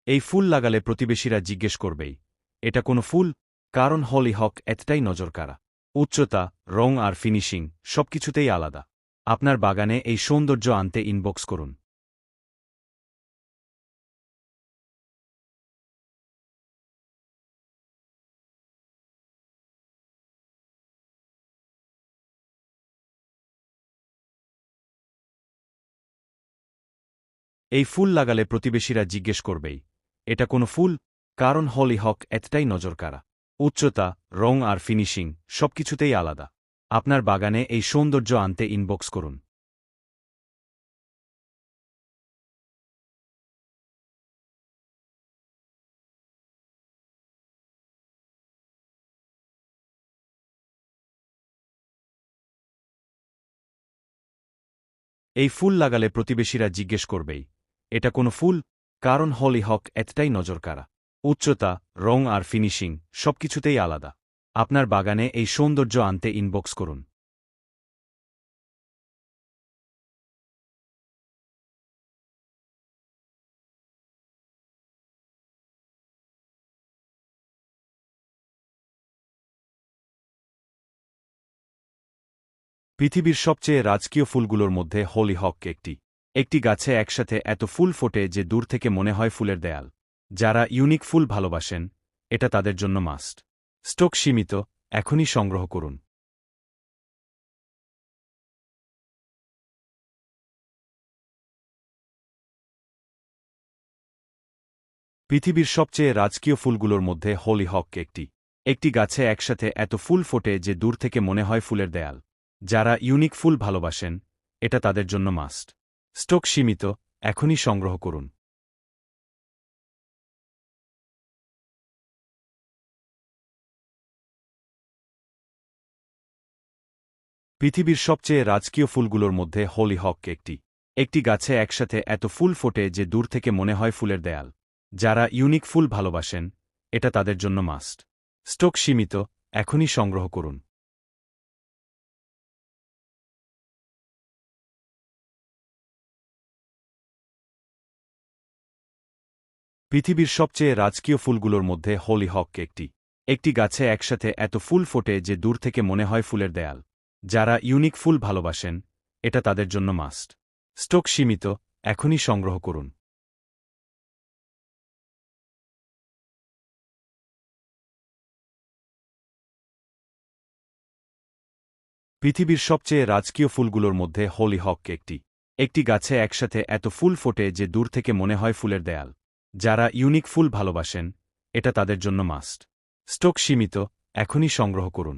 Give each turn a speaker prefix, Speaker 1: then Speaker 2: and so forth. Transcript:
Speaker 1: এই ফুল লাগালে প্রতিবেশীরা জিজ্ঞেস করবেই, এটা কোনো ফুল? কারণ হলিহক এতটাই নজরকাড়া। উচ্চতা, রং আর ফিনিশিং সবকিছুতেই আলাদা। আপনার বাগানে এই সৌন্দর্য আনতে ইনবক্স করুন। এই ফুল লাগালে প্রতিবেশীরা জিজ্ঞেস করবেই, এটা কোনো ফুল? কারণ হলিহক এতটাই নজরকাড়া। উচ্চতা, রং আর ফিনিশিং সবকিছুতেই আলাদা। আপনার বাগানে এই সৌন্দর্য আনতে ইনবক্স করুন। এই ফুল লাগালে প্রতিবেশীরা জিজ্ঞেস করবেই, এটা কোনো ফুল? কারণ হলিহক এতটাই নজরকাড়া। উচ্চতা, রং আর ফিনিশিং সবকিছুতেই আলাদা। আপনার বাগানে এই সৌন্দর্য আনতে ইনবক্স করুন। পৃথিবীর সবচেয়ে রাজকীয় ফুলগুলোর মধ্যে হলিহক একটি। একটি গাছে একসাথে এত ফুল ফোটে যে দূর থেকে মনে হয় ফুলের দেয়াল। যারা ইউনিক ফুল ভালোবাসেন, এটা তাদের জন্য মাস্ট। স্টক সীমিত, এখনই সংগ্রহ করুন। পৃথিবীর সবচেয়ে রাজকীয় ফুলগুলোর মধ্যে হলিহক একটি। একটি গাছে একসাথে এত ফুল ফোটে যে দূর থেকে মনে হয় ফুলের দেয়াল। যারা ইউনিক ফুল ভালোবাসেন, এটা তাদের জন্য মাস্ট। স্টক সীমিত, এখনই সংগ্রহ করুন। পৃথিবীর সবচেয়ে রাজকীয় ফুলগুলোর মধ্যে হলিহক একটি। একটি গাছে একসাথে এত ফুল ফোটে যে দূর থেকে মনে হয় ফুলের দেয়াল। যারা ইউনিক ফুল ভালোবাসেন, এটা তাদের জন্য মাস্ট। স্টক সীমিত, এখনই সংগ্রহ করুন। পৃথিবীর সবচেয়ে রাজকীয় ফুলগুলোর মধ্যে হলিহক একটি। একটি গাছে একসাথে এত ফুল ফোটে যে দূর থেকে মনে হয় ফুলের দেয়াল। যারা ইউনিক ফুল ভালোবাসেন, এটা তাদের জন্য মাস্ট। স্টক সীমিত, এখনই সংগ্রহ করুন। পৃথিবীর সবচেয়ে রাজকীয় ফুলগুলোর মধ্যে হলিহক একটি। একটি গাছে একসাথে এত ফুল ফোটে যে দূর থেকে মনে হয় ফুলের দেয়াল। যারা ইউনিক ফুল ভালোবাসেন, এটা তাদের জন্য মাস্ট। স্টক সীমিত, এখনই সংগ্রহ করুন।